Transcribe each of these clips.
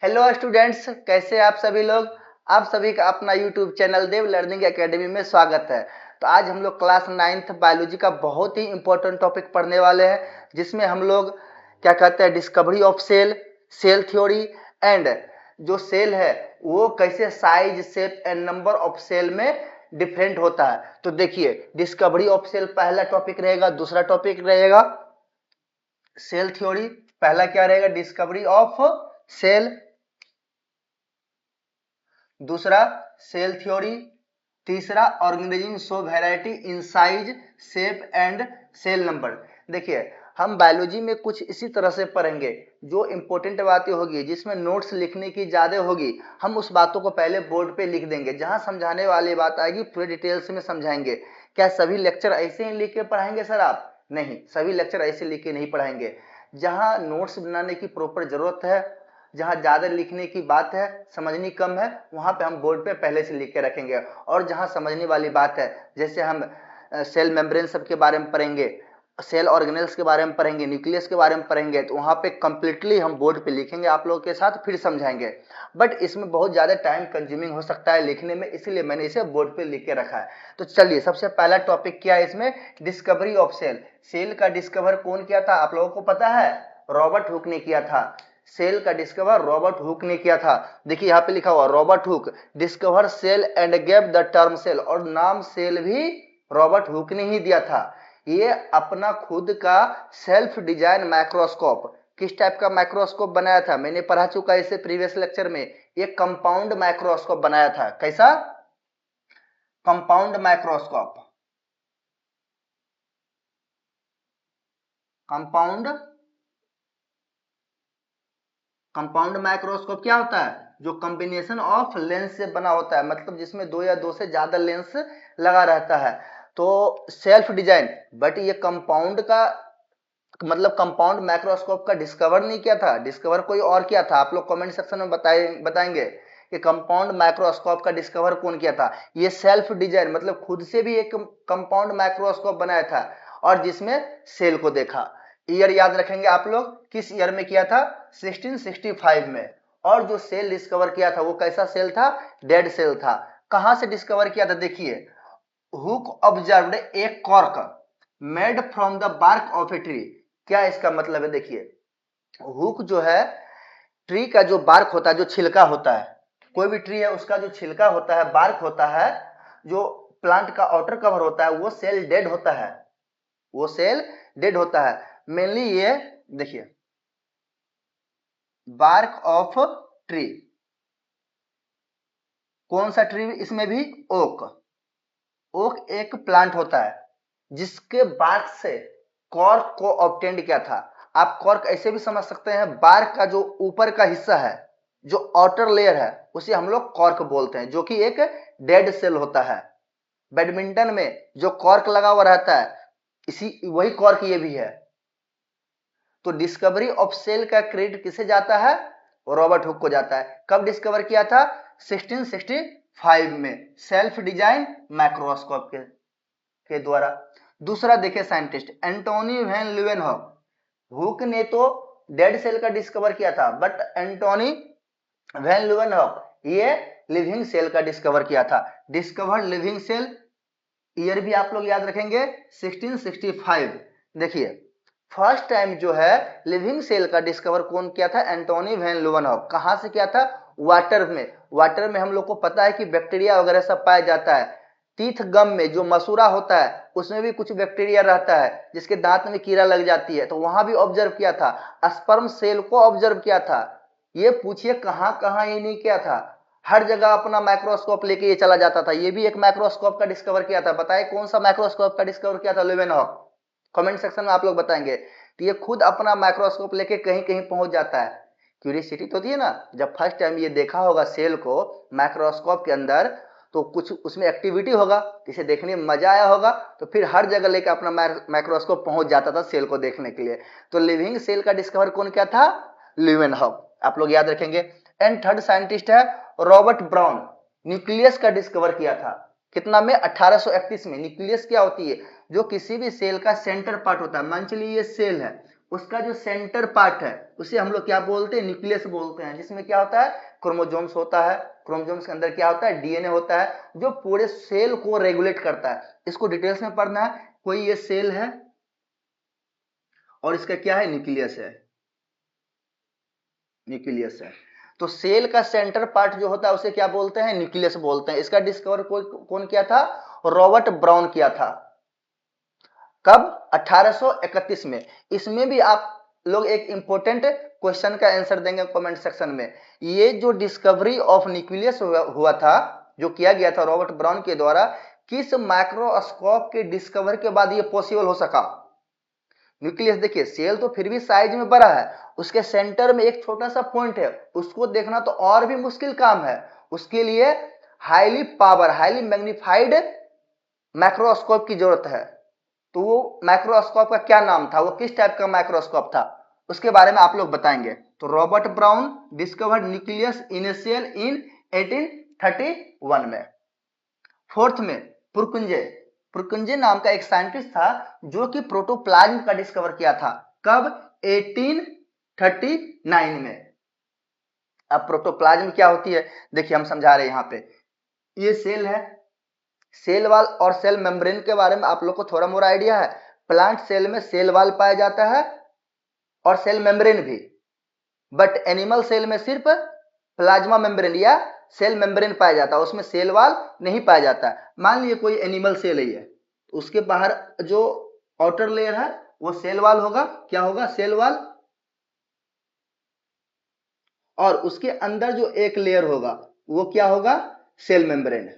Hello students, कैसे आप सभी लोग। आप सभी का अपना यूट्यूब चैनल देव लर्निंग एकेडमी में स्वागत है। तो आज हम लोग क्लास 9th बायोलॉजी का बहुत ही इंपॉर्टेंट टॉपिक पढ़ने वाले हैं, जिसमें हम लोग क्या कहते हैं, discovery of cell, cell theory and जो सेल है वो कैसे size, shape and number of cell में डिफरेंट होता है। तो देखिए, डिस्कवरी ऑफ सेल पहला टॉपिक रहेगा। दूसरा टॉपिक रहेगा सेल थ्योरी। पहला क्या रहेगा, डिस्कवरी ऑफ सेल। दूसरा सेल थ्योरी। तीसरा organism show variety in size, shape and cell number. देखिए, हम बायोलॉजी में कुछ इसी तरह से पढ़ेंगे। जो इंपॉर्टेंट बातें होगी, जिसमें नोट्स लिखने की ज़्यादा होगी, हम उस बातों को पहले बोर्ड पे लिख देंगे। जहां समझाने वाली बात आएगी पूरे डिटेल्स में समझाएंगे। क्या सभी लेक्चर ऐसे ही लिख के पढ़ाएंगे सर आप? नहीं, सभी लेक्चर ऐसे लिख के नहीं पढ़ाएंगे। जहां नोट्स बनाने की प्रॉपर जरूरत है, जहां ज्यादा लिखने की बात है, समझनी कम है, वहां पे हम बोर्ड पे पहले से लिख के रखेंगे। और जहां समझने वाली बात है, जैसे हम सेल मेम्ब्रेन सब के बारे में पढ़ेंगे, सेल ऑर्गेनेल्स के बारे में पढ़ेंगे, न्यूक्लियस के बारे में पढ़ेंगे, तो वहां पे कंप्लीटली हम बोर्ड पे लिखेंगे आप लोगों के साथ, फिर समझाएंगे। बट इसमें बहुत ज्यादा टाइम कंज्यूमिंग हो सकता है लिखने में, इसलिए मैंने इसे बोर्ड पे लिख के रखा है। तो चलिए, सबसे पहला टॉपिक क्या है इसमें, डिस्कवरी ऑफ सेल। सेल का डिस्कवर कौन किया था, आप लोगों को पता है? रॉबर्ट हुक ने किया था। सेल का डिस्कवर रॉबर्ट हुक ने किया था। देखिए यहाँ पे लिखा हुआ, Robert Hooke discover cell and gave the term cell. और नाम सेल भी रॉबर्ट हुक ने ही दिया था। ये अपना खुद का सेल्फ डिजाइन माइक्रोस्कोप, किस टाइप का माइक्रोस्कोप बनाया था, मैंने पढ़ा चुका है इसे प्रीवियस लेक्चर में। ये कंपाउंड माइक्रोस्कोप बनाया था। कैसा? Compound microscope. Compound compound microscope क्या होता है? जो कॉम्बिनेशन ऑफ लेंस से बना होता है, मतलब जिसमें दो या दो से ज्यादा लेंस लगा रहता है। तो सेल्फ डिजाइन, बट ये कंपाउंड का मतलब कंपाउंड माइक्रोस्कोप का डिस्कवर नहीं किया था, डिस्कवर कोई और किया था। आप लोग कमेंट सेक्शन में बताएंगे कि कंपाउंड माइक्रोस्कोप का डिस्कवर कौन किया था। ये सेल्फ डिजाइन मतलब खुद से भी एक कंपाउंड माइक्रोस्कोप बनाया था, और जिसमें सेल को देखा। ईयर याद रखेंगे आप लोग, किस ईयर में किया था? 1665 में। और जो सेल डिस्कवर किया था वो कैसा सेल था? डेड सेल था। कहां से डिस्कवर किया था? देखिए, Hooke observed a cork made from the bark of a tree. क्या इसका मतलब है? देखिए, हुक जो है, ट्री का जो बार्क होता है, जो छिलका होता है, कोई भी ट्री है उसका जो छिलका होता है, बार्क होता है, जो प्लांट का आउटर कवर होता है, वो सेल डेड होता है। वो सेल डेड होता है। मेनली ये देखिए, बार्क ऑफ ट्री। कौन सा ट्री इसमें भी? ओक। ओक एक प्लांट होता है जिसके बार्क से कॉर्क को ऑब्टेंड किया था। आप कॉर्क ऐसे भी समझ सकते हैं, बार्क का जो ऊपर का हिस्सा है, जो आउटर लेयर है, उसे हम लोग कॉर्क बोलते हैं, जो कि एक डेड सेल होता है। बैडमिंटन में जो कॉर्क लगा हुआ रहता है, इसी वही कॉर्क ये भी है। तो डिस्कवरी ऑफ सेल का क्रेडिट किसे जाता है? रॉबर्ट हुक को जाता है। कब डिस्कवर किया था? 1665 में, सेल्फ डिजाइन माइक्रोस्कोप के द्वारा। दूसरा देखिए, scientist Antonie van Leeuwenhoek. Hooke ने तो डेड सेल का डिस्कवर किया था, बट एंटोनी वैन ल्यूवेनहॉक ये लिविंग सेल का डिस्कवर किया था। डिस्कवर्ड लिविंग सेल, ईयर भी आप लोग याद रखेंगे, 1665। देखिए, फर्स्ट टाइम जो है लिविंग सेल का डिस्कवर कौन किया था? Antonie van Leeuwenhoek. कहां से किया था? वाटर में। वाटर में हम लोग को पता है कि बैक्टीरिया वगैरह सब पाया जाता है। टीथ गम में जो मसूरा होता है, उसमें भी कुछ बैक्टीरिया रहता है, जिसके दांत में कीड़ा लग जाती है, तो वहां भी ऑब्जर्व किया था। स्पर्म सेल को ऑब्जर्व किया था। ये पूछिए कहां कहां ये नहीं किया था? हर जगह अपना माइक्रोस्कोप लेके ये चला जाता था। ये भी एक माइक्रोस्कोप का डिस्कवर किया था। बताए कौन सा माइक्रोस्कोप का डिस्कवर किया था ल्यूवेनहॉक? कमेंट सेक्शन में आप लोग बताएंगे। तो ये खुद अपना माइक्रोस्कोप लेके कहीं कहीं पहुंच जाता है। क्यूरियोसिटी तो होती है ना, जब फर्स्ट टाइम ये देखा होगा सेल को माइक्रोस्कोप के अंदर, तो कुछ उसमें एक्टिविटी होगा, इसे देखने में मजा आया होगा, तो फिर हर जगह लेकर अपना माइक्रोस्कोप पहुंच जाता था सेल को देखने के लिए। तो लिविंग सेल का डिस्कवर कौन किया था? ल्यूवेनहॉक। आप लोग याद रखेंगे। एंड थर्ड साइंटिस्ट है रॉबर्ट ब्राउन। न्यूक्लियस का डिस्कवर किया था। कितना में? 1831 में। न्यूक्लियस क्या होती है? जो किसी भी सेल का सेंटर पार्ट होता है। मान चलिए ये सेल है, उसका जो सेंटर पार्ट है उसे हम लोग क्या बोलते हैं, न्यूक्लियस बोलते हैं, जिसमें क्या होता है, क्रोमोसोम्स होता है। क्रोमोसोम्स के अंदर क्या होता है, डीएनए होता है, जो पूरे सेल को रेगुलेट करता है। इसको डिटेल्स में पढ़ना है। कोई ये सेल है और इसका क्या है, न्यूक्लियस है, न्यूक्लियस है। तो सेल का सेंटर पार्ट जो होता है उसे क्या बोलते हैं, न्यूक्लियस बोलते हैं। इसका डिस्कवर कौन किया था, रॉबर्ट ब्राउन किया था। कब, 1831 में। इसमें भी आप लोग एक इंपॉर्टेंट क्वेश्चन का आंसर देंगे कमेंट सेक्शन में। ये जो डिस्कवरी ऑफ न्यूक्लियस हुआ था, जो किया गया था रॉबर्ट ब्राउन के द्वारा, किस माइक्रोस्कोप के डिस्कवर के बाद ये पॉसिबल हो सका। न्यूक्लियस देखिए, सेल तो फिर भी साइज में बड़ा है, उसके सेंटर में एक छोटा सा पॉइंट है, उसको देखना तो और भी मुश्किल काम है। उसके लिए highly power, highly magnified microscope की जरूरत है। तो वो माइक्रोस्कोप का क्या नाम था, वो किस टाइप का माइक्रोस्कोप था, उसके बारे में आप लोग बताएंगे। तो Robert Brown discovered nucleus in a cell in 1831 में। फोर्थ में पुरकुंजे, पुरकुंजे नाम का एक साइंटिस्ट था जो कि प्रोटोप्लाज्म का डिस्कवर किया था। कब, 1839 में। अब प्रोटोप्लाज्म क्या होती है, देखिए हम समझा रहे हैं यहाँ पे। ये सेल है, सेल वाल और सेल मेम्ब्रेन के बारे में आप लोग को थोड़ा मोड़ा आइडिया है। प्लांट सेल में सेल वाल पाया जाता है और सेल मेम्ब्रेन भी, बट एनिमल सेल में सिर्फ प्लाज्मा मेम्ब्रेन या सेल मेम्ब्रेन पाया जाता है, उसमें सेल वाल नहीं पाया जाता है। मान लीजिए कोई एनिमल सेल ही है, उसके बाहर जो आउटर लेयर है वो सेल वाल होगा, क्या होगा, सेल वाल, और उसके अंदर जो एक लेयर होगा वो क्या होगा, सेल मेम्ब्रेन।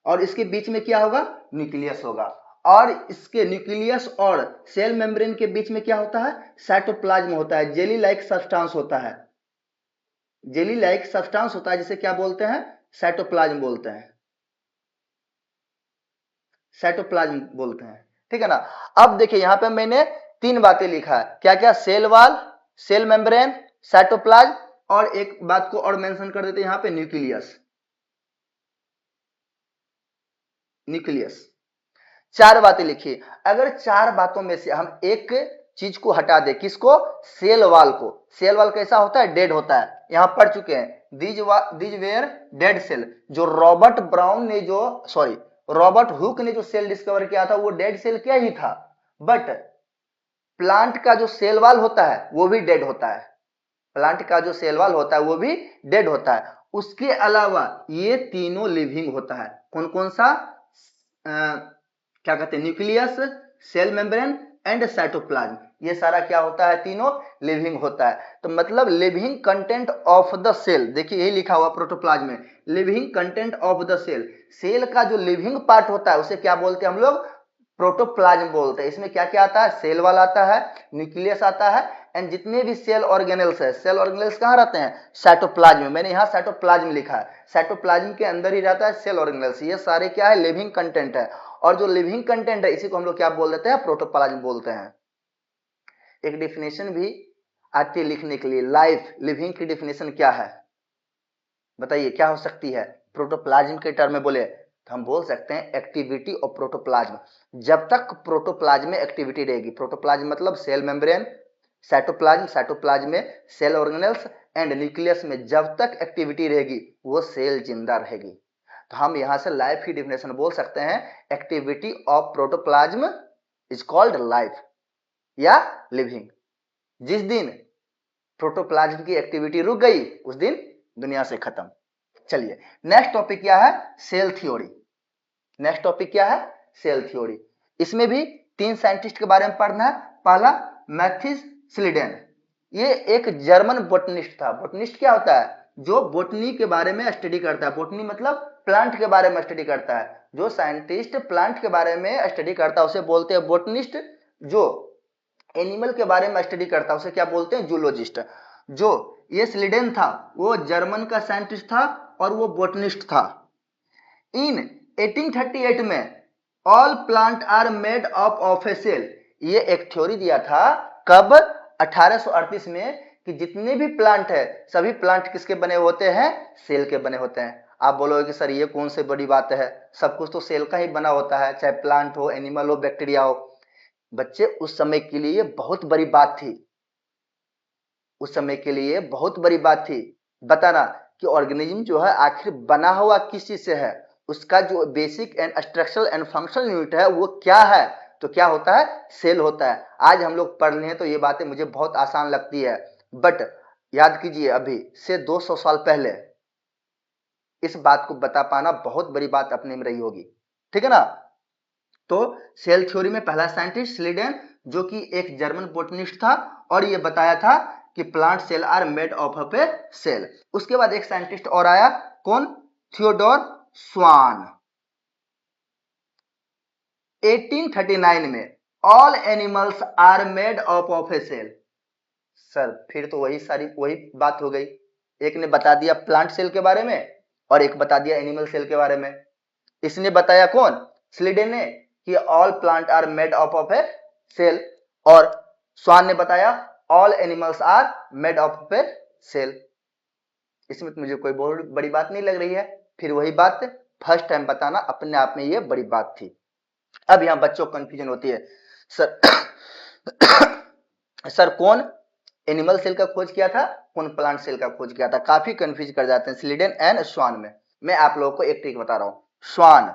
और इसके बीच में क्या होगा, न्यूक्लियस होगा। और इसके न्यूक्लियस और सेल मेम्ब्रेन के बीच में क्या होता है, साइटोप्लाज्म होता है, जेली लाइक सब्सटेंस होता है, जेली लाइक सब्सटेंस होता है, जिसे क्या बोलते हैं, साइटोप्लाज्म बोलते हैं, साइटोप्लाज्म बोलते हैं। ठीक है ना। अब देखिए यहां पे मैंने तीन बातें लिखा है, क्या क्या, cell wall, cell membrane, cytoplasm, और एक बात को और मेंशन कर देते हैं यहां पे, न्यूक्लियस, न्यूक्लियस। चार बातें लिखी। अगर चार बातों में से हम एक चीज को हटा दे, किसको, सेल वाल को। सेल वाल कैसा होता है, डेड होता है, यहां पढ़ चुके हैं, दीज वेयर डेड सेल। जो रॉबर्ट ब्राउन ने जो, सॉरी, रॉबर्ट हुक ने जो सेल डिस्कवर किया था वो डेड सेल क्या ही था। बट प्लांट का जो सेल वाल होता है वो भी डेड होता है, प्लांट का जो सेल वाल होता है वो भी डेड होता है। उसके अलावा ये तीनों लिविंग होता है। कौन कौन सा, क्या कहते हैं, nucleus, cell membrane and cytoplasm, ये सारा क्या होता है, तीनों लिविंग होता है। तो मतलब living content of the cell, देखिए यही लिखा हुआ प्रोटोप्लाज्म में, living content of the cell. Cell का जो लिविंग पार्ट होता है उसे क्या बोलते हैं हम लोग, प्रोटोप्लाज्म बोलते हैं। इसमें क्या क्या आता है, सेल वाल आता है, न्यूक्लियस आता है, एंड जितने भी सेल ऑर्गेनेल्स है, सेल ऑर्गेनेल्स कहाँ रहते हैं, साइटोप्लाज्म में। मैंने यहाँ साइटोप्लाज्म लिखा है, साइटोप्लाज्म के अंदर ही रहता है सेल ऑर्गेनेल्स। ये सारे क्या है, लिविंग कंटेंट है। और जो लिविंग कंटेंट है इसी को हम लोग क्या बोल देते हैं, प्रोटोप्लाज्म बोलते हैं। एक डिफिनेशन भी आती है लिखने के लिए, लाइफ, लिविंग की डिफिनेशन क्या है, बताइए क्या हो सकती है। प्रोटोप्लाज्म के टर्म में बोले तो हम बोल सकते हैं एक्टिविटी ऑफ प्रोटोप्लाज्म। जब तक प्रोटोप्लाज्म में एक्टिविटी रहेगी, प्रोटोप्लाज्म मतलब सेल मेम्ब्रेन, साइटोप्लाज्म, साइटोप्लाज्म में सेल ऑर्गेनेल्स एंड न्यूक्लियस में जब तक एक्टिविटी रहेगी वो सेल जिंदा रहेगी। तो हम यहां से लाइफ की डिफिनेशन बोल सकते हैं, activity of protoplasm is called life या लिविंग। जिस दिन प्रोटोप्लाज्म की एक्टिविटी रुक गई उस दिन दुनिया से खत्म। चलिए नेक्स्ट टॉपिक क्या है, सेल थ्योरी। नेक्स्ट टॉपिक क्या है, सेल थ्योरी। इसमें भी तीन साइंटिस्ट के बारे में पढ़ना है। पहला मैथिस स्लीडेन, ये एक जर्मन बोटनिस्ट था। बोटनिस्ट क्या होता है, जो बोटनी के बारे में स्टडी करता है, बोटनी मतलब प्लांट के बारे में स्टडी करता है। जो साइंटिस्ट प्लांट के बारे में स्टडी करता है उसे बोलते हैं बोटनिस्ट। जो एनिमल के बारे में स्टडी करता है उसे क्या बोलते हैं, जूलॉजिस्ट। जो ये स्लीडेन था वो जर्मन का साइंटिस्ट था और वो बोटनिस्ट था। इन 1838 में all plant are made up of a cell, ये एक थ्योरी दिया था। कब, 1838 में, कि जितने भी प्लांट है सभी प्लांट किसके बने होते हैं, सेल के बने होते हैं। आप बोलोगे कि सर ये कौन सी बड़ी बात है, सब कुछ तो सेल का ही बना होता है, चाहे प्लांट हो, एनिमल हो, बैक्टीरिया हो। बच्चे उस समय के लिए बहुत बड़ी बात थी, उस समय के लिए बहुत बड़ी बात थी। बताना कि ऑर्गेनिज्म जो है आखिर बना हुआ किस चीज से है, उसका जो basic and structural and functional unit है वो क्या है, तो क्या होता है, सेल होता है। आज हम लोग पढ़ लिए तो ये बातें मुझे बहुत आसान लगती है, बट याद कीजिए अभी से 200 साल पहले इस बात को बता पाना बहुत बड़ी बात अपने में रही होगी, ठीक है ना। तो सेल थ्योरी में पहला साइंटिस्ट स्लीडेन, जो कि एक जर्मन बोटनिस्ट था, और ये बताया था कि plant cell are made of a cell. उसके बाद एक साइंटिस्ट और आया, कौन, थियोडोर स्वान। 1839 में all animals are made of a cell. Sir फिर तो वही बात हो गई, एक ने बता दिया प्लांट सेल के बारे में और एक बता दिया एनिमल सेल के बारे में। इसने बताया कौन, स्लीडेन ने, कि all plant are made of a cell, और स्वान ने बताया all animals are made of a cell. इसमें तो मुझे कोई बहुत बड़ी बात नहीं लग रही है, फिर वही बात, फर्स्ट टाइम बताना अपने आप में ये बड़ी बात थी। अब यहां बच्चों को कंफ्यूजन होती है, सर सर कौन एनिमल सेल का खोज किया था, कौन प्लांट सेल का खोज किया था, काफी कंफ्यूज कर जाते हैं स्लीडेन एंड स्वान में। मैं आप लोगों को एक ट्रिक बता रहा हूं। स्वान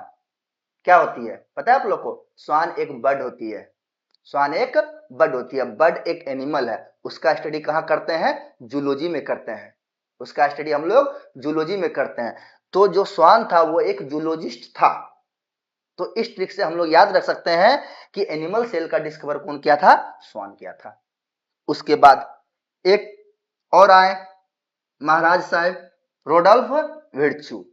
क्या होती है पता है आप लोग को, स्वान एक बर्ड होती है, स्वान एक बर्ड होती है। बर्ड एक एनिमल है, उसका स्टडी कहां करते हैं, जूलॉजी में करते हैं, उसका स्टडी हम लोग जूलॉजी में करते हैं। तो जो स्वान था वो एक जूलॉजिस्ट था। तो इस ट्रिक से हम लोग याद रख सकते हैं कि एनिमल सेल का डिस्कवर कौन किया था, स्वान किया था। उसके बाद एक और आए महाराज साहब रोडोल्फ विर्च्यू,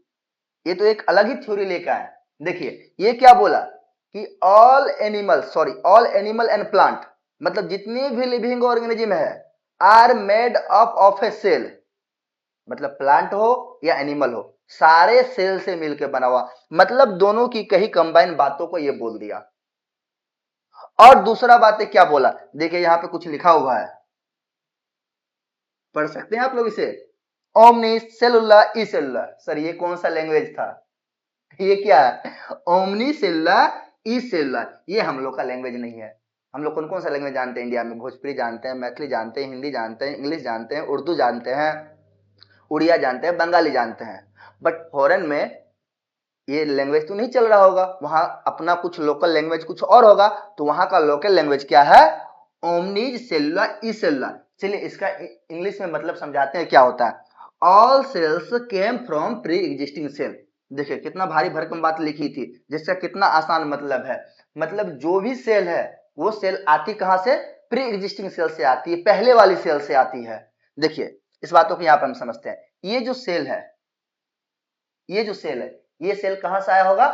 ये तो एक अलग ही थ्योरी लेकर आए। देखिए ये क्या बोला कि ऑल एनिमल एंड प्लांट, मतलब जितनी भी लिविंग ऑर्गेनिज्म है, are made up of a cell, मतलब प्लांट हो या एनिमल हो, सारे सेल से मिलकर बना हुआ, मतलब दोनों की कई कंबाइन बातों को ये बोल दिया। और दूसरा बात है क्या बोला, देखिए यहां पे कुछ लिखा हुआ है, पढ़ सकते हैं आप लोग इसे, ओमनी सेलुला ई सेलुला। सर ये कौन सा लैंग्वेज था, ये क्या है, ओमनी सेलुला ई सेलुला, ये हम लोग का लैंग्वेज नहीं है। हम लोग कौन कौन सा लैंग्वेज जानते हैं इंडिया में, भोजपुरी जानते हैं, मैथिली जानते हैं, हिंदी जानते हैं, इंग्लिश जानते हैं, उर्दू जानते हैं, उड़िया जानते हैं, बंगाली जानते हैं। बट फॉरेन में ये लैंग्वेज तो नहीं चल रहा होगा, वहां अपना कुछ लोकल लैंग्वेज कुछ और होगा। तो वहां का लोकल लैंग्वेज क्या है, ओमनीज सेलुला ई सेलुला। चलिए इसका इंग्लिश में मतलब समझाते हैं क्या होता है। All cells came from pre existing cell. देखिए कितना भारी भरकम बात लिखी थी, जिसका कितना आसान मतलब है। मतलब जो भी सेल है वो सेल आती कहां से, प्री एग्जिस्टिंग सेल से आती है, पहले वाली सेल से आती है। देखिए इस बातों को यहां पर हम समझते हैं। ये जो सेल है, ये जो सेल है, ये सेल कहां से आया होगा,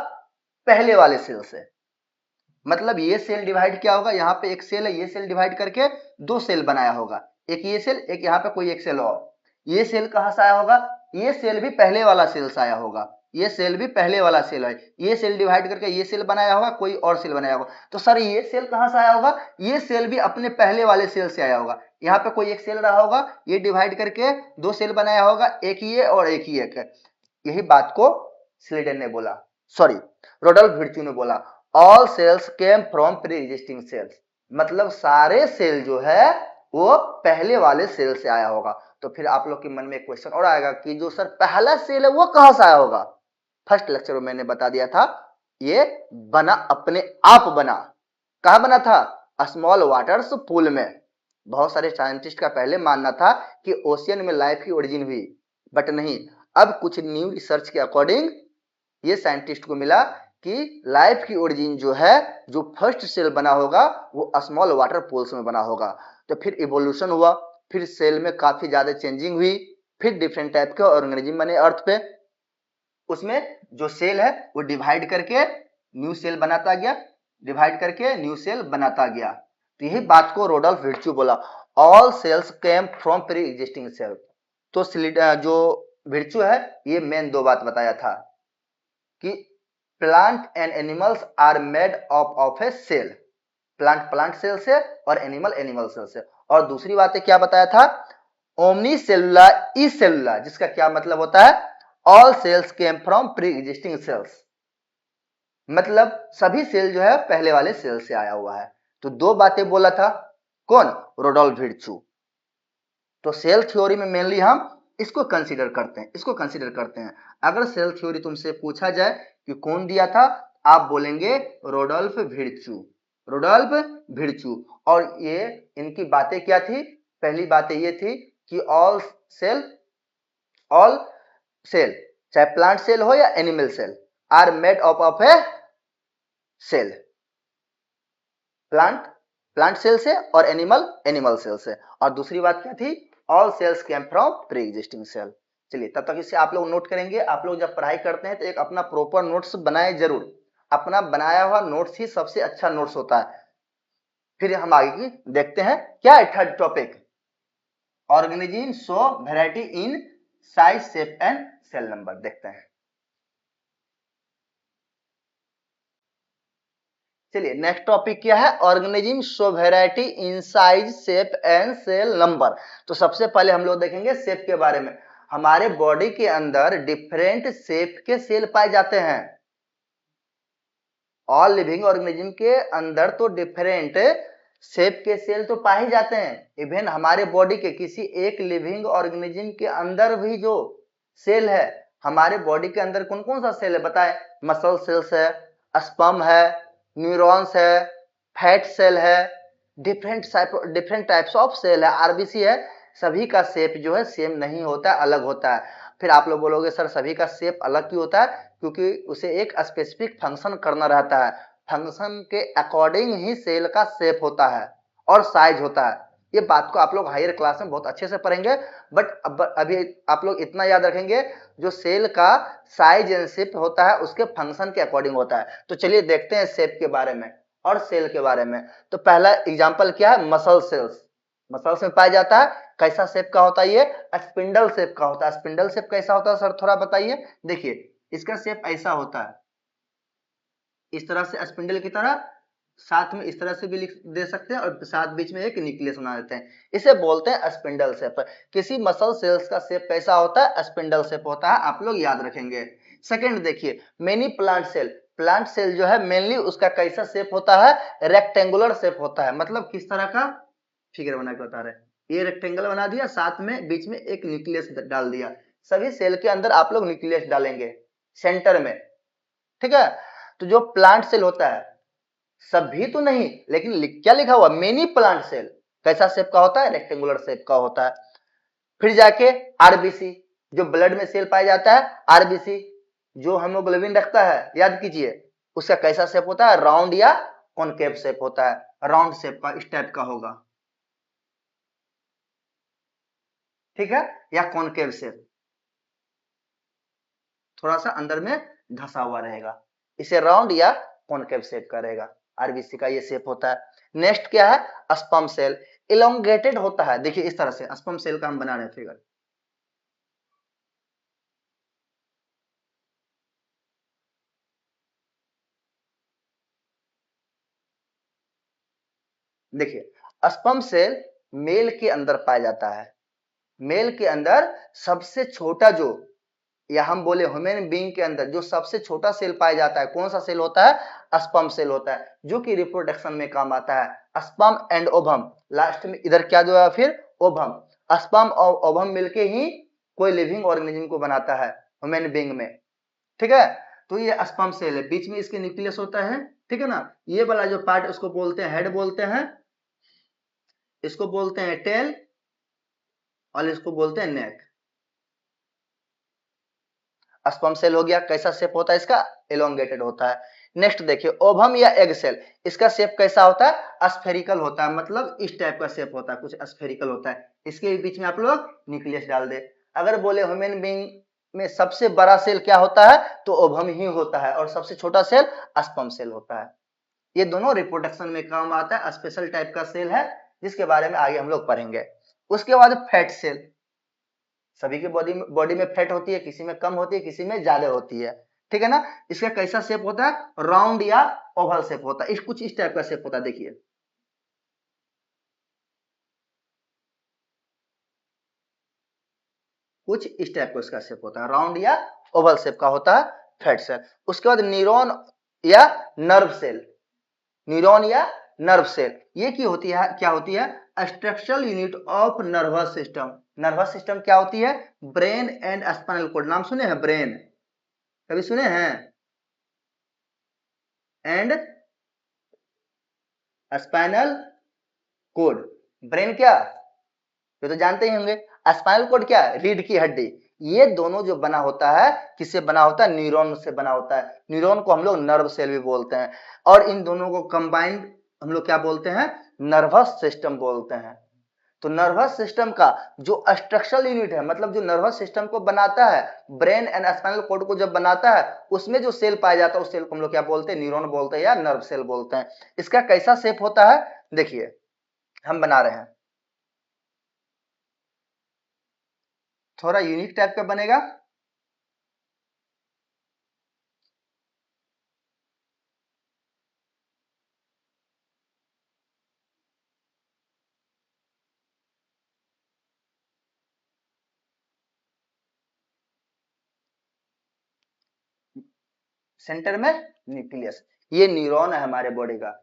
पहले वाले सेल से। मतलब ये सेल डिवाइड क्या होगा, यहाँ पे एक सेल है, ये सेल डिवाइड करके दो सेल बनाया होगा, एक ये सेल, एक यहाँ पे कोई एक सेल और। ये सेल कहां से आया होगा, ये सेल भी पहले वाला सेल से आया होगा, ये सेल भी पहले वाला सेल है, ये सेल डिवाइड करके ये सेल बनाया होगा, कोई और सेल बनाया होगा। तो सर ये सेल कहां से आया होगा, ये सेल भी अपने पहले वाले सेल से आया होगा। यहाँ पे कोई एक सेल रहा होगा, ये डिवाइड करके दो सेल बनाया होगा, एक ये और एक ही एक है। यही बात को स्लीडन ने बोला, सॉरी रोडोल्फ विर्च्यू ने बोला, all cells came from pre existing cells. मतलब सारे सेल जो है वो पहले वाले सेल से आया होगा। तो फिर आप लोग के मन में एक क्वेश्चन और आएगा कि जो सर पहला सेल है वो कहां से आया होगा। फर्स्ट लेक्चर में मैंने बता दिया था, ये बना अपने आप बना। कहां बना था, स्मॉल वाटर्स पूल में। बहुत सारे साइंटिस्ट का पहले मानना था कि ओशियन में लाइफ की ओरिजिन हुई, बट नहीं, अब कुछ न्यू रिसर्च के अकॉर्डिंग ये साइंटिस्ट को मिला कि लाइफ की ओरिजिन जो है, जो फर्स्ट सेल बना होगा वो स्मॉल वाटर पूल्स में बना होगा। तो फिर इवोल्यूशन हुआ, फिर सेल में काफी ज्यादा चेंजिंग हुई, फिर डिफरेंट टाइप के ऑर्गेनिज्म बने अर्थ पे। उसमें जो सेल है वो डिवाइड करके न्यू सेल बनाता गया, डिवाइड करके न्यू सेल बनाता गया। तो यही बात को रोडोल्फ विर्च्यू बोला, all cells came from pre existing cell. तो जो विर्च्यू है ये मेन दो बात बताया था कि plant and animals are made of a cell, plant cell से और एनिमल सेल से। और दूसरी बात है क्या बताया था, ओमनी सेलुला ई सेलुला, जिसका क्या मतलब होता है, all cells came from pre existing cells, मतलब सभी सेल जो है पहले वाले सेल से आया हुआ है। तो दो बातें बोला था कौन, रोडोल्फ विर्चू। तो सेल थ्योरी में मेनली हम इसको कंसीडर करते हैं, इसको कंसीडर करते हैं। अगर सेल थ्योरी तुमसे पूछा जाए कि कौन दिया था, आप बोलेंगे रोडोल्फ विर्चू, रोडोल्फ विर्चू। और ये इनकी बातें क्या थी, पहली बातें ये थी कि ऑल सेल चाहे प्लांट सेल हो या animal cell, are made up of a cell, plant cell से और एनिमल सेल से। और दूसरी बात क्या थी, all cells came from pre existing cell. चलिए तब तक इसे आप लोग नोट करेंगे। आप लोग जब पढ़ाई करते हैं तो एक अपना प्रॉपर नोट्स बनाए जरूर, अपना बनाया हुआ नोट्स ही सबसे अच्छा नोट्स होता है। फिर हम आगे की देखते हैं, क्या है third topic, organism show variety in size shape and cell number, देखते हैं। चलिए नेक्स्ट टॉपिक क्या है, organism show variety in size shape and cell number. तो सबसे पहले हम लोग देखेंगे शेप के बारे में। हमारे बॉडी के अंदर डिफरेंट शेप के सेल पाए जाते हैं। ऑल लिविंग ऑर्गेनिज्म के अंदर तो डिफरेंट शेप के सेल तो पाए जाते हैं। इवन हमारे बॉडी के किसी एक लिविंग ऑर्गेनिज्म के अंदर भी जो सेल है, हमारे बॉडी के अंदर कौन कौन सा सेल है बताएं, मसल सेल्स है, स्पर्म है, न्यूरॉन्स है, फैट सेल है, डिफरेंट टाइप्स ऑफ सेल है, आरबीसी है। सभी का शेप जो है सेम नहीं होता है, अलग होता है। फिर आप लोग बोलोगे सर सभी का शेप अलग क्यों होता है, क्योंकि उसे एक स्पेसिफिक फंक्शन करना रहता है। फंक्शन के अकॉर्डिंग ही सेल का शेप होता है और साइज होता है। ये बात को आप लोग हायर क्लास में बहुत अच्छे से पढ़ेंगे, बट अभी आप लोग इतना याद रखेंगे, जो सेल का साइज एंड शेप होता है उसके फंक्शन के अकॉर्डिंग होता है। तो चलिए देखते हैं शेप के बारे में और सेल के बारे में। तो पहला एग्जांपल क्या है, मसल सेल्स। मसल्स में पाया जाता है, कैसा शेप का होता है ये, स्पिंडल शेप का होता है। स्पिंडल शेप कैसा होता है सर थोड़ा बताइए। देखिए इसका शेप ऐसा होता है, इस तरह से स्पिंडल की तरह, साथ में इस तरह से भी लिख दे सकते हैं और साथ बीच में एक न्यूक्लियस बना देते हैं, इसे बोलते हैं स्पिंडल शेप। किसी मसल सेल्स का शेप कैसा होता है, स्पिंडल शेप होता है, आप लोग याद रखेंगे। सेकंड देखिए, many plant cell. Plant cell जो है मेनली उसका कैसा शेप होता है, रेक्टेंगुलर शेप होता है। मतलब किस तरह का फिगर बना के बता रहे हैं, ये रेक्टेंगल बना दिया, साथ में बीच में एक न्यूक्लियस डाल दिया। सभी सेल के अंदर आप लोग न्यूक्लियस डालेंगे सेंटर में, ठीक है। तो जो प्लांट सेल होता है, सभी तो नहीं लेकिन क्या लिखा हुआ, मेनी प्लांट सेल कैसा शेप का होता है, रेक्टेंगुलर शेप का होता है। फिर जाके आरबीसी, जो ब्लड में सेल पाया जाता है, आरबीसी जो हेमोग्लोबिन रखता है, याद कीजिए उसका कैसा शेप होता है, राउंड या कॉनकेव शेप होता है, राउंड शेप का, इस टाइप का होगा, ठीक है, या कॉनकेव शेप, थोड़ा सा अंदर में धसा हुआ रहेगा, इसे राउंड या कॉनकेव शेप का रहेगा। आरबीसी का ये शेप होता है। नेक्स्ट क्या है, स्पर्म सेल। इलोंगेटेड होता है, देखिए इस तरह से स्पर्म सेल का हम बना रहे हैं फिगर। देखिए स्पर्म सेल मेल के अंदर पाया जाता है। मेल के अंदर सबसे छोटा जो, या हम बोले ह्यूमन बीइंग के अंदर जो सबसे छोटा सेल पाया जाता है, कौन सा सेल होता है, स्पर्म सेल होता है, जो कि रिप्रोडक्शन में काम आता है। स्पर्म एंड ओवम, लास्ट में इधर क्या जो है फिर ओवम। स्पर्म और ओवम मिलके ही कोई लिविंग ऑर्गेनिज्म को बनाता है ह्यूमन बीइंग में, ठीक है। तो ये स्पर्म सेल है, बीच में इसके न्यूक्लियस होता है, ठीक है ना। ये वाला जो पार्ट उसको बोलते हैं हेड बोलते हैं, इसको बोलते हैं टेल, और इसको बोलते हैं नेक। स्पर्म सेल हो गया, कैसा शेप होता है इसका, एलोंगेटेड होता है। नेक्स्ट देखिए ओवम या एग सेल, इसका शेप कैसा होता है, स्फेरिकल होता है, मतलब इस टाइप का शेप होता है, कुछ स्फेरिकल होता है। इसके बीच में आप लोग न्यूक्लियस डाल दे। अगर बोले ह्यूमन बीइंग में सबसे बड़ा सेल क्या होता है, तो ओवम ही होता है, और सबसे छोटा सेल स्पर्म सेल होता है। ये दोनों रिप्रोडक्शन में काम आता है, स्पेशल टाइप का सेल है जिसके बारे में आगे हम लोग पढ़ेंगे। उसके बाद फैट सेल। सभी के बॉडी में फैट होती है, किसी में कम होती है, किसी में ज्यादा होती है, ठीक है ना। इसका कैसा शेप होता है, राउंड या ओवल शेप होता है, कुछ इस टाइप का शेप होता है, देखिए। कुछ इस टाइप का इसका शेप होता है, राउंड या ओवल शेप का होता है फैट सेल। उसके बाद न्यूरॉन या नर्व सेल, न्यूरॉन या नर्व सेल ये की होती है, क्या होती है, structural unit of nervous system. Nervous system क्या होती है, ब्रेन एंड स्पाइनल कॉर्ड, नाम सुने हैं ब्रेन, कभी सुने हैं, एंड स्पाइनल कॉर्ड। ब्रेन क्या, ये तो जानते ही होंगे, स्पाइनल कॉर्ड क्या, रीढ़ की हड्डी। ये दोनों जो बना होता है, किससे बना होता है, न्यूरॉन से बना होता है। न्यूरॉन को हम लोग नर्व सेल भी बोलते हैं, और इन दोनों को कंबाइंड हम लोग क्या बोलते हैं, नर्वस सिस्टम बोलते हैं। तो नर्वस सिस्टम का जो स्ट्रक्चरल यूनिट है, मतलब जो नर्वस सिस्टम को बनाता है, ब्रेन एंड स्पाइनल कॉर्ड को जब बनाता है, उसमें जो सेल पाया जाता है उस सेल को हम लोग क्या बोलते हैं, न्यूरॉन बोलते हैं या नर्व सेल बोलते हैं। इसका कैसा शेप होता है, देखिए हम बना रहे हैं, थोड़ा यूनिक टाइप का बनेगा। सेंटर में न्यूक्लियस, ये न्यूरॉन है हमारे बॉडी का।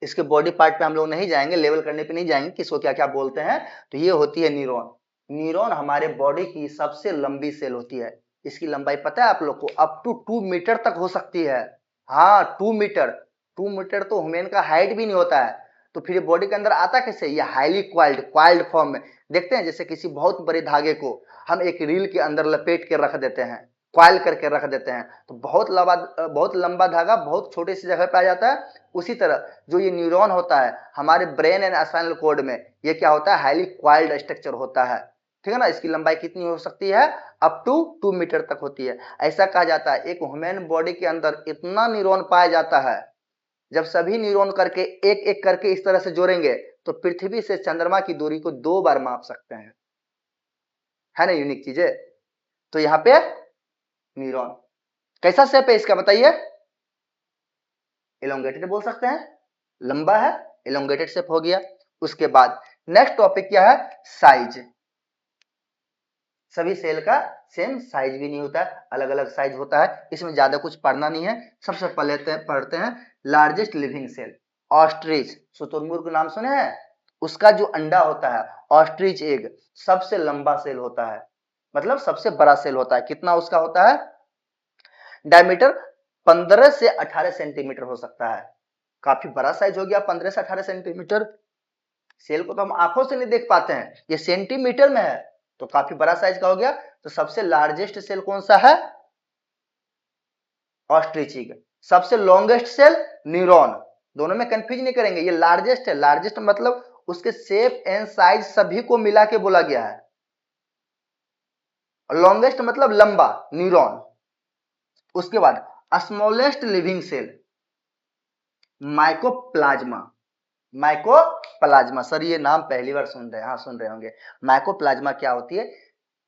इसके बॉडी पार्ट पे हम लोग नहीं जाएंगे, लेवल करने पे नहीं जाएंगे किसको क्या क्या बोलते हैं। तो ये होती है न्यूरॉन। न्यूरॉन हमारे बॉडी की सबसे लंबी सेल होती है। इसकी लंबाई पता है आप लोग को, अप टू 2 मीटर तक हो सकती है। हाँ 2 मीटर, 2 मीटर तो ह्यूमन का हाइट भी नहीं होता है। तो फिर बॉडी के अंदर आता कैसे, ये हाईली क्वाइल्ड, क्वाइल्ड फॉर्म में। देखते हैं जैसे किसी बहुत बड़े धागे को हम एक रील के अंदर लपेट के रख देते हैं, क्वाइल करके रख देते हैं, तो बहुत लंबा धागा बहुत छोटे सी जगह पे आ जाता है। उसी तरह जो ये न्यूरॉन होता है हमारे ब्रेन एंड स्पाइनल कॉर्ड में, ये क्या होता है, हाईली क्वाइल्ड स्ट्रक्चर होता है। ठीक है ना। इसकी लंबाई कितनी हो सकती है, अप टू 2 मीटर तक होती है। ऐसा कहा जाता है एक ह्यूमन बॉडी के अंदर इतना न्यूरॉन पाया जाता है, जब सभी न्यूरॉन करके एक एक करके इस तरह से जोड़ेंगे तो पृथ्वी से चंद्रमा की दूरी को 2 बार माप सकते हैं। है ना यूनिक चीज है। तो यहाँ पे न्यूरॉन कैसा शेप है इसका बताइए, इलोंगेटेड बोल सकते हैं, लंबा है, इलोंगेटेड शेप हो गया। उसके बाद नेक्स्ट टॉपिक क्या है, साइज। सभी सेल का सेम साइज भी नहीं होता है, अलग अलग साइज होता है, इसमें ज्यादा कुछ पढ़ना नहीं है। सबसे पहले पढ़ते हैं लार्जेस्ट लिविंग सेल, ऑस्ट्रिच। शुतुरमुर्ग का नाम सुने हैं, उसका जो अंडा होता है ऑस्ट्रिच एग, सबसे लंबा सेल होता है, मतलब सबसे बड़ा सेल होता है। कितना उसका होता है, डायमीटर 15 से 18 सेंटीमीटर हो सकता है। काफी बड़ा साइज हो गया 15 से 18 सेंटीमीटर। सेल को तो हम आंखों से नहीं देख पाते हैं, ये सेंटीमीटर में है, तो काफी बड़ा साइज का हो गया। तो सबसे लार्जेस्ट सेल कौन सा है, ऑस्ट्रिचिक। सबसे लॉन्गेस्ट सेल न्यूरॉन। दोनों में कंफ्यूज नहीं करेंगे, ये लार्जेस्ट है, लार्जेस्ट मतलब उसके शेप एंड साइज सभी को मिला के बोला गया है, और लॉन्गेस्ट मतलब लंबा, न्यूरॉन। उसके बाद smallest living cell, mycoplasma. Mycoplasma, sir ये नाम पहली बार सुन रहे हैं, हाँ सुन रहे होंगे। माइकोप्लाज्मा क्या होती है,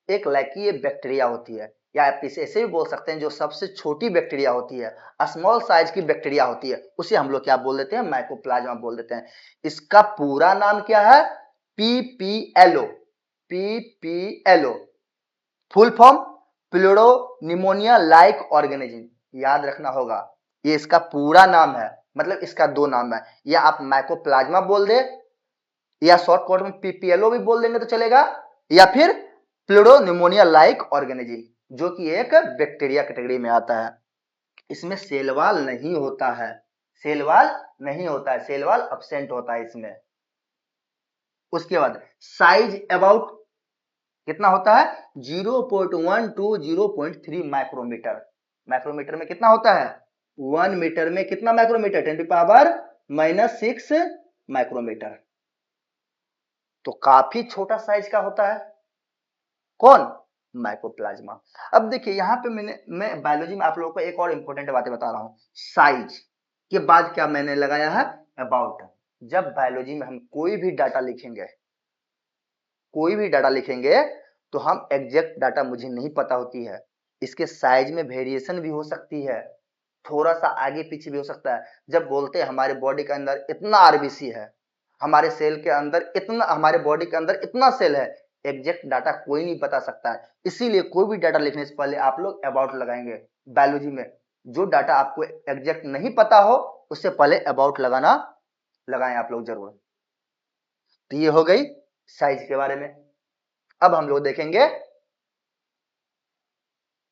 एक लैकीय बैक्टीरिया होती है, या आप इसे ऐसे भी बोल सकते हैं जो सबसे छोटी बैक्टीरिया होती है, स्मॉल साइज की बैक्टीरिया होती है, उसे हम लोग क्या बोल देते हैं, माइकोप्लाज्मा बोल देते हैं। इसका पूरा नाम क्या है, PPLO. PPLO full form pleuro pneumonia like organism, याद रखना होगा, ये इसका पूरा नाम है। मतलब इसका दो नाम है, या आप माइकोप्लाज्मा बोल दे, या शॉर्ट कोट में पीपीएलओ भी बोल देंगे तो चलेगा, या फिर प्लूरोनिमोनिया लाइक ऑर्गेनिज्म, जो कि एक बैक्टीरिया कैटेगरी में आता है। इसमें सेलवाल नहीं होता है, सेलवाल नहीं होता है, सेलवाल अब्सेंट होता है इसमें। उसके बाद साइज अबाउट कितना होता है, 0.1 टू 0.3 माइक्रोमीटर। माइक्रोमीटर में कितना होता है, 1 मीटर में कितना माइक्रोमीटर, 10⁻⁻⁶ माइक्रोमीटर। तो काफी छोटा साइज का होता है कौन, माइकोप्लाज्मा। अब देखिए यहाँ पे मैं बायोलॉजी में आप लोगों को एक और इंपॉर्टेंट बातें बता रहा हूँ। साइज के बाद क्या मैंने लगाया है, अबाउट। जब बायोलॉजी में हम कोई भी डाटा लिखेंगे, कोई भी डाटा लिखेंगे, तो हम एग्जैक्ट डाटा मुझे नहीं पता होती है, इसके साइज में वेरिएशन भी हो सकती है, थोड़ा सा आगे पीछे भी हो सकता है। जब बोलते हैं हमारे बॉडी के अंदर इतना आरबीसी है, हमारे सेल के अंदर इतना, हमारे बॉडी के अंदर इतना सेल है, एग्जैक्ट डाटा कोई नहीं बता सकता है, इसीलिए कोई भी डाटा लिखने से पहले आप लोग अबाउट लगाएंगे। बायोलॉजी में जो डाटा आपको एग्जैक्ट नहीं पता हो उससे पहले अबाउट लगाएं आप लोग जरूर। तो ये हो गई साइज के बारे में। अब हम लोग देखेंगे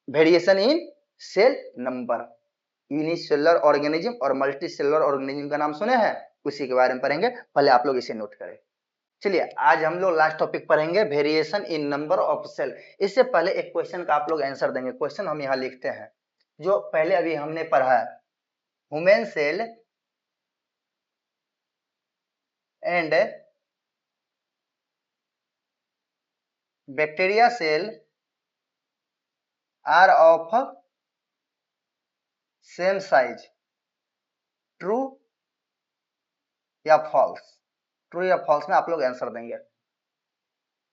variation in cell number. Unicellular organism और मल्टीसेलुलर ऑर्गेनिज्म का नाम सुने हैं, उसी के बारे में पढ़ेंगे, पहले आप लोग इसे नोट करें। चलिए आज हम लोग लास्ट टॉपिक पढ़ेंगे variation in number of cell. इससे पहले एक क्वेश्चन का आप लोग आंसर देंगे। क्वेश्चन हम यहाँ लिखते हैं जो पहले अभी हमने पढ़ा है, human cell and bacteria cell are of same size, true या फॉल्स? ट्रू या फॉल्स में आप लोग आंसर देंगे।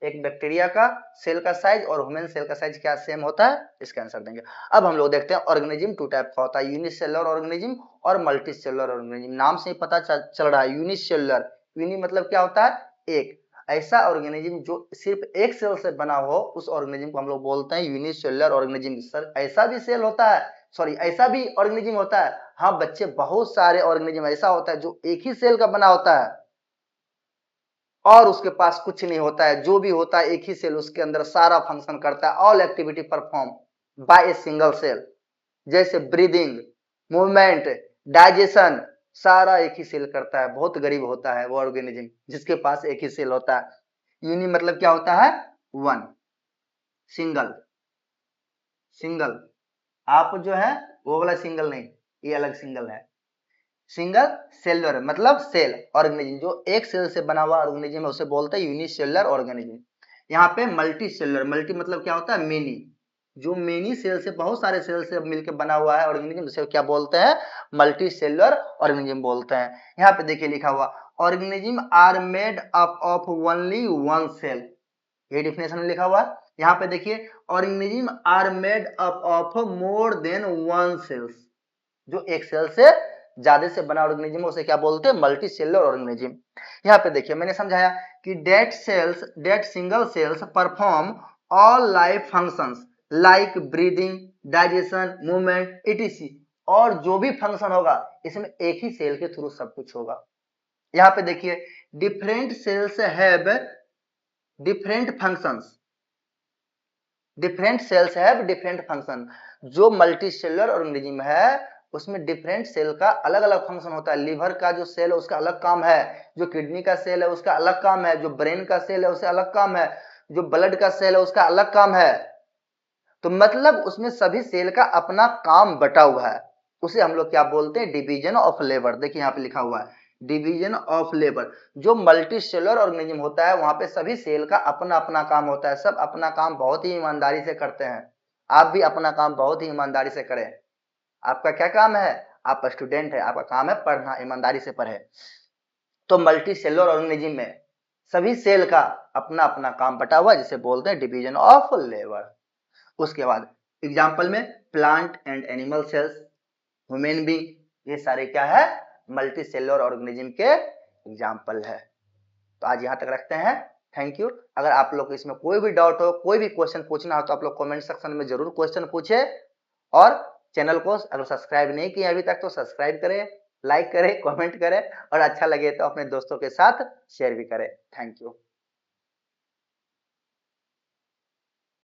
एक बैक्टीरिया का सेल का साइज और ह्यूमन सेल का साइज क्या सेम होता है, इसका आंसर देंगे। अब हम लोग देखते हैं ऑर्गेनिज्म टू टाइप का होता है, यूनिसेलुलर ऑर्गेनिज्म और मल्टीसेलुलर ऑर्गेनिज्म। नाम से ही पता चल रहा है यूनिसेलुलर, यूनि मतलब क्या होता है, एक। ऐसा ऑर्गेनिज्म जो सिर्फ एक सेल से बना हो उस ऑर्गेनिज्म को हम लोग बोलते हैं यूनिसेलुलर ऑर्गेनिज्म। सर ऐसा भी सेल होता है, सॉरी ऐसा भी ऑर्गेनिज्म होता है? हाँ बच्चे, बहुत सारे ऑर्गेनिज्म ऐसा होता है जो एक ही सेल का बना होता है और उसके पास कुछ नहीं होता है, जो भी होता है एक ही सेल उसके अंदर सारा फंक्शन करता है, all activity perform by a single cell. जैसे ब्रीदिंग, मूवमेंट, डाइजेशन, सारा एक ही सेल करता है। बहुत गरीब होता है वो ऑर्गेनिज्म जिसके पास एक ही सेल होता है। यूनि मतलब क्या होता है, वन, सिंगल। सिंगल आप जो है वो वाला सिंगल नहीं, ये अलग सिंगल है। सिंगल सेलुलर मतलब सेल ऑर्गेनिज्म जो एक सेल से बना हुआ ऑर्गेनिज्म है उसे बोलते हैं यूनिसेलुलर ऑर्गेनिज्म। यहाँ पे मल्टी सेलुलर, मल्टी मतलब क्या होता है, मेनी। जो मेनी सेल से, बहुत सारे सेल से मिलकर बना हुआ है ऑर्गेनिज्म उसे क्या बोलते हैं, मल्टी सेलुलर ऑर्गेनिज्म बोलते हैं। यहाँ पे देखिए लिखा हुआ organism are made up of only one cell, ये डिफिनेशन में लिखा हुआ है। यहाँ पे देखिए organism are made up of more than one cells, जो एक सेल से ज्यादा से बना ऑर्गेनिज्म उसे क्या बोलते हैं, मल्टी सेलुलर ऑर्गेनिज्म। यहाँ पे देखिए मैंने समझाया कि that single cells perform all life functions like breathing, digestion, movement ETC. और जो भी फंक्शन होगा इसमें एक ही सेल के थ्रू सब कुछ होगा। यहाँ पे देखिए different cells have different functions, different cells have different function. जो मल्टी सेलुलर ऑर्गेनिज्म है उसमें डिफरेंट सेल का अलग अलग फंक्शन होता है। लिवर का जो सेल है उसका अलग काम है, जो किडनी का सेल है उसका अलग काम है, जो ब्रेन का सेल है उसका अलग काम है, जो ब्लड का सेल है उसका अलग काम है। तो मतलब उसमें सभी सेल का अपना काम बटा हुआ है, उसे हम लोग क्या बोलते हैं, डिवीजन ऑफ लेबर। देखिए यहाँ पे लिखा हुआ है डिवीजन ऑफ लेबर। जो मल्टी सेलुलर ऑर्गेनिज्म होता है वहां पे सभी सेल का अपना अपना काम होता है, सब अपना काम बहुत ही ईमानदारी से करते हैं। आप भी अपना काम बहुत ही ईमानदारी से करें। आपका क्या काम है, आप स्टूडेंट है, आपका काम है पढ़ना, ईमानदारी से पढ़े। तो मल्टी सेलुलर ऑर्गेनिज्म में सभी सेल का अपना अपना काम बटा हुआ जिसे बोलते हैं डिवीजन ऑफ लेबर। उसके बाद एग्जाम्पल में plant and animal cells, human being, ये सारे क्या है, मल्टी सेलुलर ऑर्गेनिज्म के एग्जाम्पल है। तो आज यहाँ तक रखते हैं। Thank you. अगर आप लोग को इसमें कोई भी डाउट हो, कोई भी क्वेश्चन पूछना हो तो आप लोग कमेंट सेक्शन में जरूर क्वेश्चन पूछे। और चैनल को अगर सब्सक्राइब नहीं किया अभी तक तो सब्सक्राइब करें, लाइक करें, कमेंट करें और अच्छा लगे तो अपने दोस्तों के साथ शेयर भी करें। Thank you.